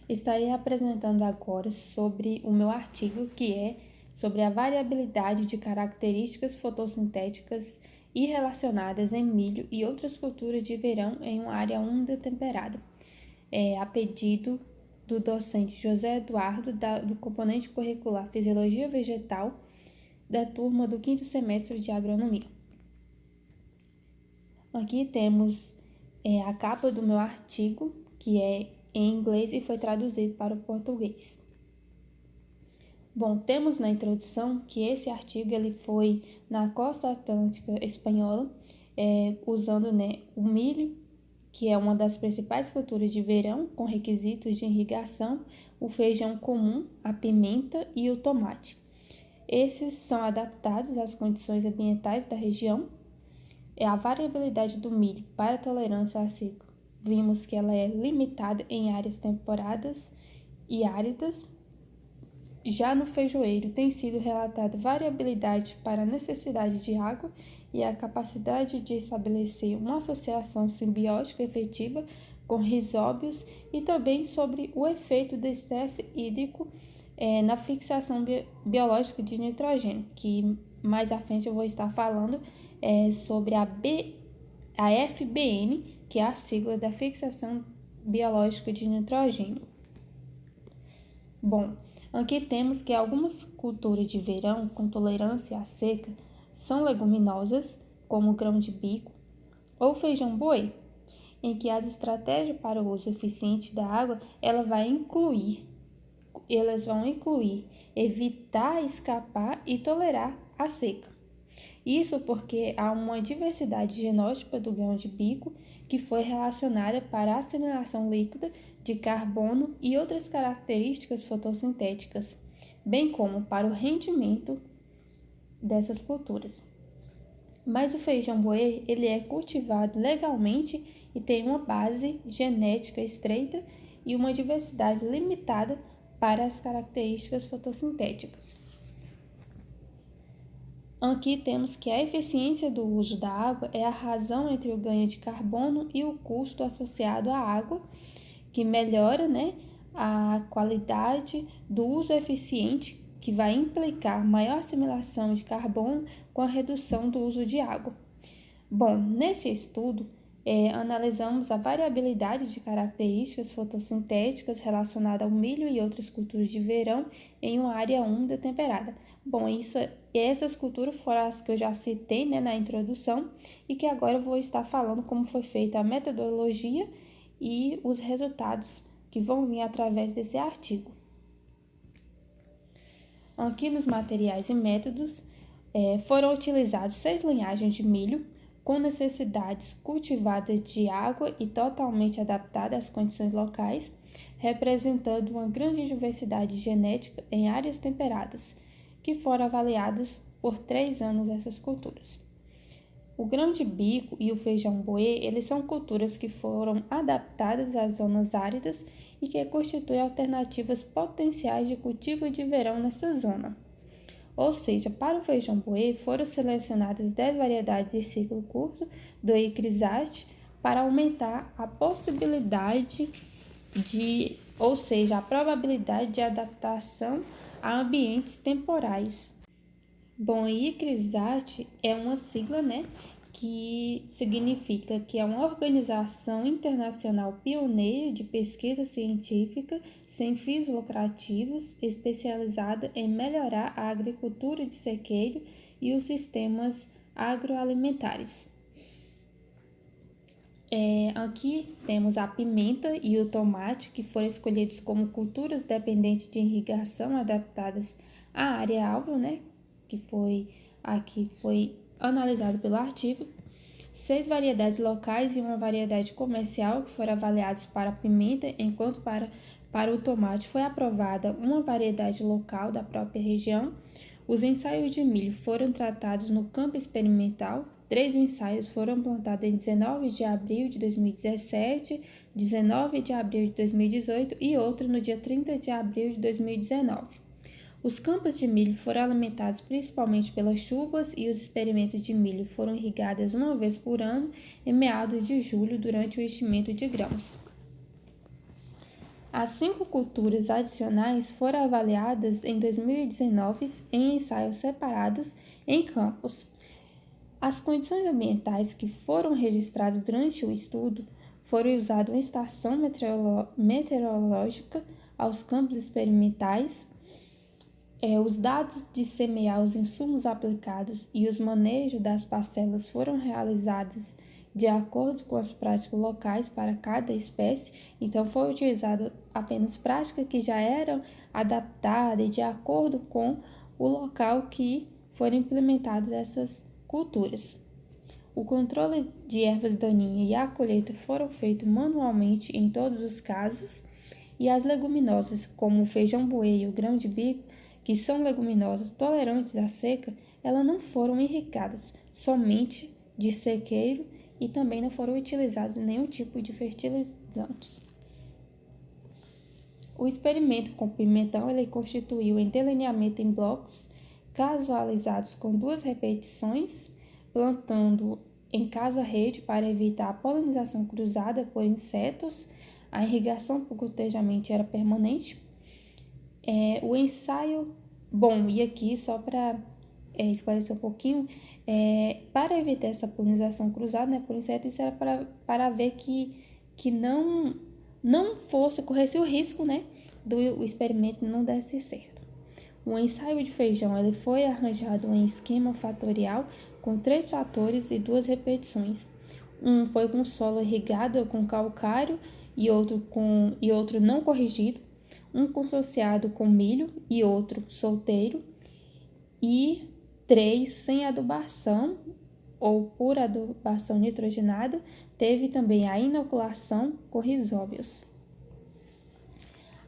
Estarei apresentando agora sobre o meu artigo, que é sobre a variabilidade de características fotossintéticas e relacionadas em milho e outras culturas de verão em uma área úmida temperada, a pedido do docente José Eduardo, do componente curricular Fisiologia Vegetal, da turma do 5º semestre de Agronomia. Aqui temos a capa do meu artigo, que é em inglês e foi traduzido para o português. Bom, temos na introdução que esse artigo ele foi na costa atlântica espanhola, usando o milho, que é uma das principais culturas de verão, com requisitos de irrigação, o feijão comum, a pimenta e o tomate. Esses são adaptados às condições ambientais da região. A variabilidade do milho para a tolerância à seca. Vimos que ela é limitada em áreas temperadas e áridas. Já no feijoeiro tem sido relatada variabilidade para a necessidade de água e a capacidade de estabelecer uma associação simbiótica efetiva com rizóbios e também sobre o efeito do estresse hídrico na fixação biológica de nitrogênio, que mais à frente eu vou estar falando sobre a FBN, que é a sigla da fixação biológica de nitrogênio. Bom, aqui temos que algumas culturas de verão com tolerância à seca são leguminosas, como o grão de bico ou feijão boi, em que as estratégias para o uso eficiente da água elas vão incluir evitar, escapar e tolerar a seca. Isso porque há uma diversidade genótipa do grão de bico que foi relacionada para a assimilação líquida de carbono e outras características fotossintéticas, bem como para o rendimento dessas culturas. Mas o feijão boi ele é cultivado legalmente e tem uma base genética estreita e uma diversidade limitada para as características fotossintéticas. Aqui temos que a eficiência do uso da água é a razão entre o ganho de carbono e o custo associado à água, que melhora a qualidade do uso eficiente, que vai implicar maior assimilação de carbono com a redução do uso de água. Bom, nesse estudo, analisamos a variabilidade de características fotossintéticas relacionadas ao milho e outras culturas de verão em uma área úmida temperada. Bom, essas culturas foram as que eu já citei na introdução e que agora eu vou estar falando como foi feita a metodologia e os resultados que vão vir através desse artigo. Aqui nos materiais e métodos foram utilizados 6 linhagens de milho com necessidades cultivadas de água e totalmente adaptadas às condições locais, representando uma grande diversidade genética em áreas temperadas, que foram avaliadas por 3 anos essas culturas. O grão de bico e o feijão boi, eles são culturas que foram adaptadas às zonas áridas e que constituem alternativas potenciais de cultivo de verão nessa zona. Ou seja, para o feijão boi foram selecionadas 10 variedades de ciclo curto do Icrisate para aumentar a possibilidade a probabilidade de adaptação a ambientes temporais. Bom, Icrisate é uma sigla, que significa que é uma organização internacional pioneira de pesquisa científica sem fins lucrativos, especializada em melhorar a agricultura de sequeiro e os sistemas agroalimentares. Aqui temos a pimenta e o tomate, que foram escolhidos como culturas dependentes de irrigação adaptadas à área alvo, que foi analisado pelo artigo. 6 variedades locais e uma variedade comercial que foram avaliadas para a pimenta, enquanto para o tomate foi aprovada uma variedade local da própria região. Os ensaios de milho foram tratados no campo experimental. 3 ensaios foram plantados em 19 de abril de 2017, 19 de abril de 2018 e outro no dia 30 de abril de 2019. Os campos de milho foram alimentados principalmente pelas chuvas e os experimentos de milho foram irrigados uma vez por ano em meados de julho durante o enchimento de grãos. As 5 culturas adicionais foram avaliadas em 2019 em ensaios separados em campos. As condições ambientais que foram registradas durante o estudo foram usadas uma estação meteorológica aos campos experimentais. Os dados de semear os insumos aplicados e os manejos das parcelas foram realizados de acordo com as práticas locais para cada espécie, então foi utilizado apenas práticas que já eram adaptadas de acordo com o local que foram implementadas essas culturas. O controle de ervas daninhas e a colheita foram feitos manualmente em todos os casos, e as leguminosas, como o feijão buê e o grão de bico, que são leguminosas tolerantes à seca, elas não foram irrigadas, somente de sequeiro, e também não foram utilizados nenhum tipo de fertilizantes. O experimento com pimentão ele constituiu em delineamento em blocos casualizados com 2 repetições, plantando em casa-rede para evitar a polinização cruzada por insetos. A irrigação por gotejamento era permanente. O ensaio, e aqui só para esclarecer um pouquinho, para evitar essa polinização cruzada, né, por inseto, isso era para ver que não corresse o risco, né, do experimento não desse certo. O ensaio de feijão ele foi arranjado em esquema fatorial com 3 fatores e 2 repetições. Um foi com solo irrigado com calcário e outro não corrigido, um consociado com milho e outro solteiro, e 3 sem adubação ou por adubação nitrogenada. Teve também a inoculação com risóbios.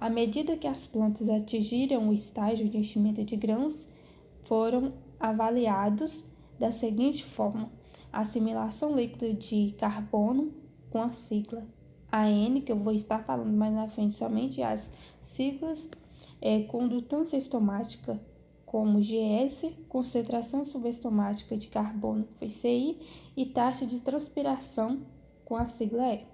À medida que as plantas atingiram o estágio de enchimento de grãos, foram avaliados da seguinte forma: assimilação líquida de carbono, com a sigla AN, que eu vou estar falando mais na frente, somente as siglas, condutância estomática, como GS, concentração subestomática de carbono, que foi CI, e taxa de transpiração, com a sigla E.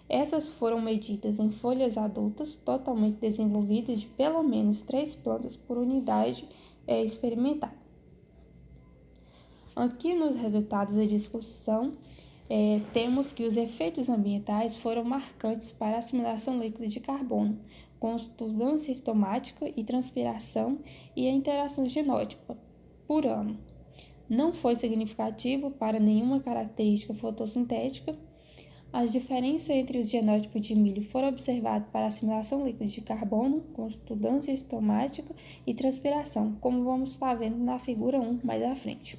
Essas foram medidas em folhas adultas totalmente desenvolvidas de pelo menos 3 plantas por unidade experimental. Aqui nos resultados da discussão, temos que os efeitos ambientais foram marcantes para a assimilação líquida de carbono, constância estomática e transpiração e a interação genótipa por ano. Não foi significativo para nenhuma característica fotossintética. As diferenças entre os genótipos de milho foram observadas para assimilação líquida de carbono, constância estomática e transpiração, como vamos estar vendo na figura 1 mais à frente.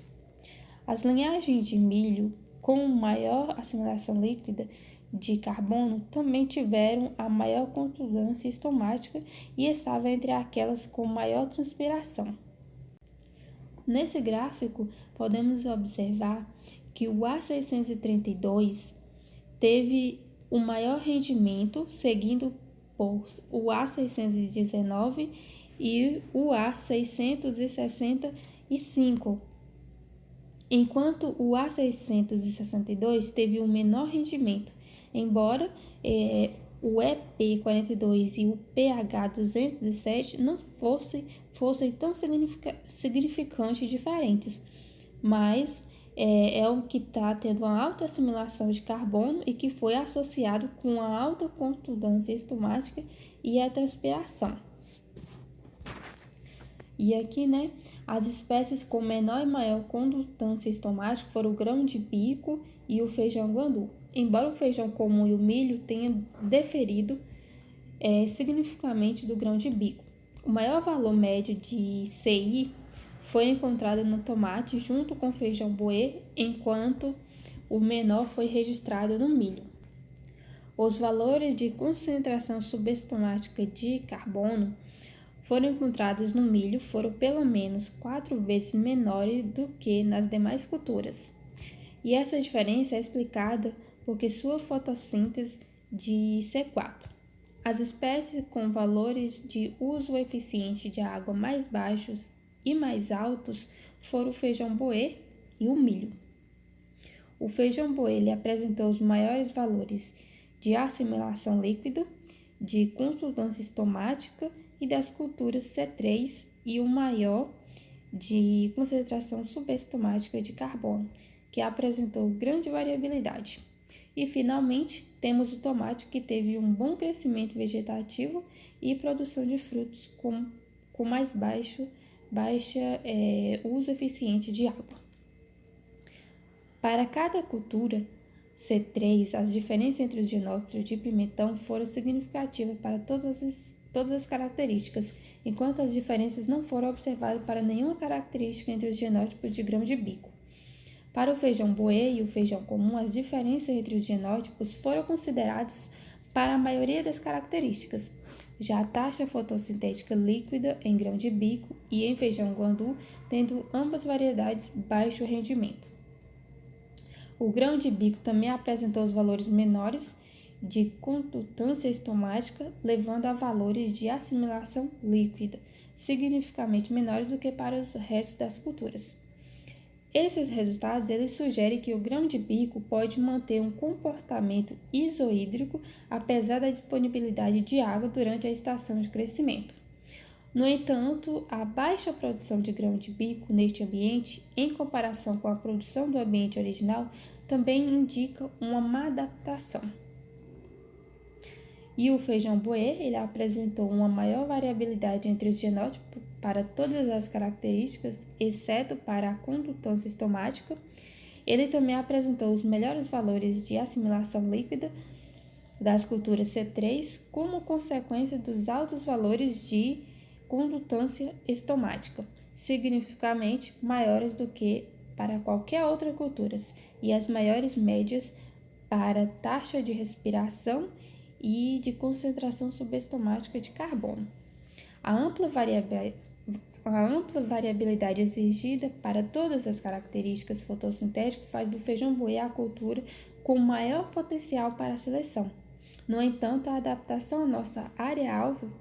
As linhagens de milho com maior assimilação líquida de carbono também tiveram a maior constância estomática e estavam entre aquelas com maior transpiração. Nesse gráfico, podemos observar que o A632 teve o maior rendimento, seguindo por o A619 e o A665, enquanto o A662 teve o menor rendimento, embora o EP42 e o PH207 não fossem tão significantes diferentes, mas é o que está tendo uma alta assimilação de carbono e que foi associado com a alta constância estomática e a transpiração. E aqui, as espécies com menor e maior constância estomática foram o grão de bico e o feijão guandu. Embora o feijão comum e o milho tenham diferido significativamente do grão de bico. O maior valor médio de CI foi encontrado no tomate junto com o feijão buê, enquanto o menor foi registrado no milho. Os valores de concentração subestomática de carbono foram encontrados no milho foram pelo menos 4 vezes menores do que nas demais culturas. E essa diferença é explicada porque sua fotossíntese de C4. As espécies com valores de uso eficiente de água mais baixos e mais altos foram o feijão buê e o milho. O feijão buê ele apresentou os maiores valores de assimilação líquida de consonância estomática e das culturas C3 e o maior de concentração subestomática de carbono, que apresentou grande variabilidade. E, finalmente, temos o tomate, que teve um bom crescimento vegetativo e produção de frutos com mais baixa uso eficiente de água. Para cada cultura C3, as diferenças entre os genótipos de pimentão foram significativas para todas as características, enquanto as diferenças não foram observadas para nenhuma característica entre os genótipos de grão de bico. Para o feijão boê e o feijão comum, as diferenças entre os genótipos foram consideradas para a maioria das características. Já a taxa fotossintética líquida em grão de bico e em feijão guandu, tendo ambas variedades baixo rendimento. O grão de bico também apresentou os valores menores de condutância estomática, levando a valores de assimilação líquida, significativamente menores do que para os restos das culturas. Esses resultados eles sugerem que o grão de bico pode manter um comportamento isohídrico apesar da disponibilidade de água durante a estação de crescimento. No entanto, a baixa produção de grão de bico neste ambiente, em comparação com a produção do ambiente original, também indica uma má adaptação. E o feijão boê, ele apresentou uma maior variabilidade entre os genótipos para todas as características, exceto para a condutância estomática. Ele também apresentou os melhores valores de assimilação líquida das culturas C3, como consequência dos altos valores de condutância estomática, significativamente maiores do que para qualquer outra cultura, e as maiores médias para taxa de respiração e de concentração subestomática de carbono. A ampla variabilidade exigida para todas as características fotossintéticas faz do feijão boê a cultura com maior potencial para a seleção. No entanto, a adaptação à nossa área-alvo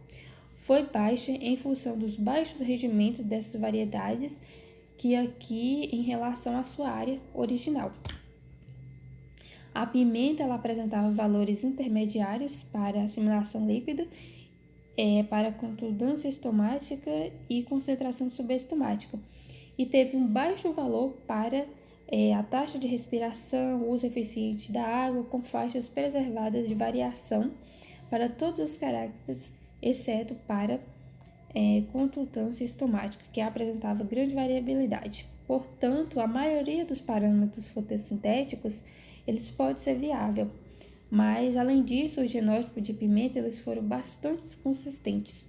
foi baixa em função dos baixos rendimentos dessas variedades que aqui em relação à sua área original. A pimenta ela apresentava valores intermediários para assimilação líquida, para condutância estomática e concentração subestomática, e teve um baixo valor para a taxa de respiração, uso eficiente da água, com faixas preservadas de variação para todos os caracteres, exceto para condutância estomática, que apresentava grande variabilidade. Portanto, a maioria dos parâmetros fotossintéticos eles podem ser viáveis, mas além disso, os genótipos de pimenta eles foram bastante consistentes.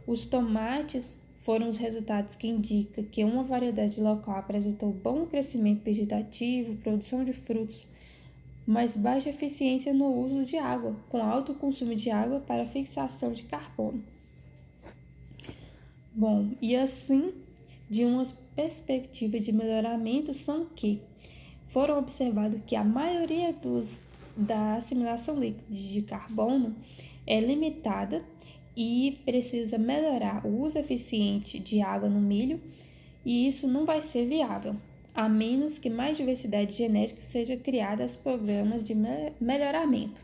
Os tomates foram os resultados que indicam que uma variedade local apresentou bom crescimento vegetativo, produção de frutos, mas baixa eficiência no uso de água, com alto consumo de água para fixação de carbono. Bom, e assim, de umas perspectivas de melhoramento são que foram observados que a maioria da assimilação líquida de carbono é limitada e precisa melhorar o uso eficiente de água no milho, e isso não vai ser viável, a menos que mais diversidade genética seja criada aos programas de melhoramento.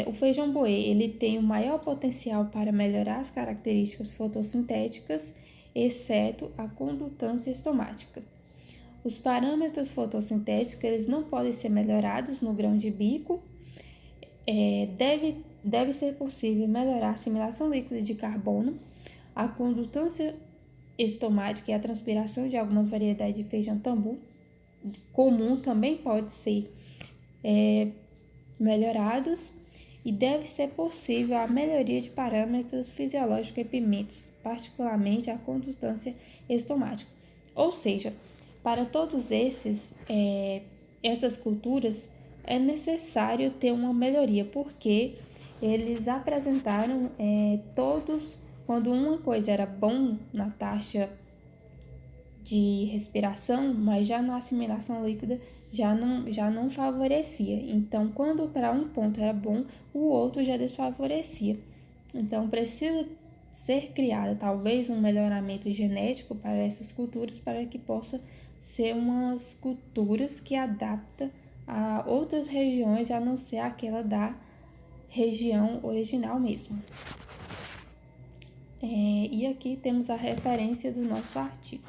O feijão boê ele tem o maior potencial para melhorar as características fotossintéticas, exceto a condutância estomática. Os parâmetros fotossintéticos eles não podem ser melhorados no grão de bico. Deve ser possível melhorar a assimilação líquida de carbono, a condutância estomática e a transpiração de algumas variedades de feijão tambu comum também pode ser melhorados, e deve ser possível a melhoria de parâmetros fisiológicos em pimentas, particularmente a condutância estomática. Ou seja, para todos essas culturas é necessário ter uma melhoria, porque eles apresentaram todos, quando uma coisa era bom na taxa de respiração, mas já na assimilação líquida já não favorecia. Então, quando para um ponto era bom, o outro já desfavorecia. Então, precisa ser criado talvez um melhoramento genético para essas culturas, para que possa ser umas culturas que adaptam a outras regiões, a não ser aquela da região original mesmo. E aqui temos a referência do nosso artigo.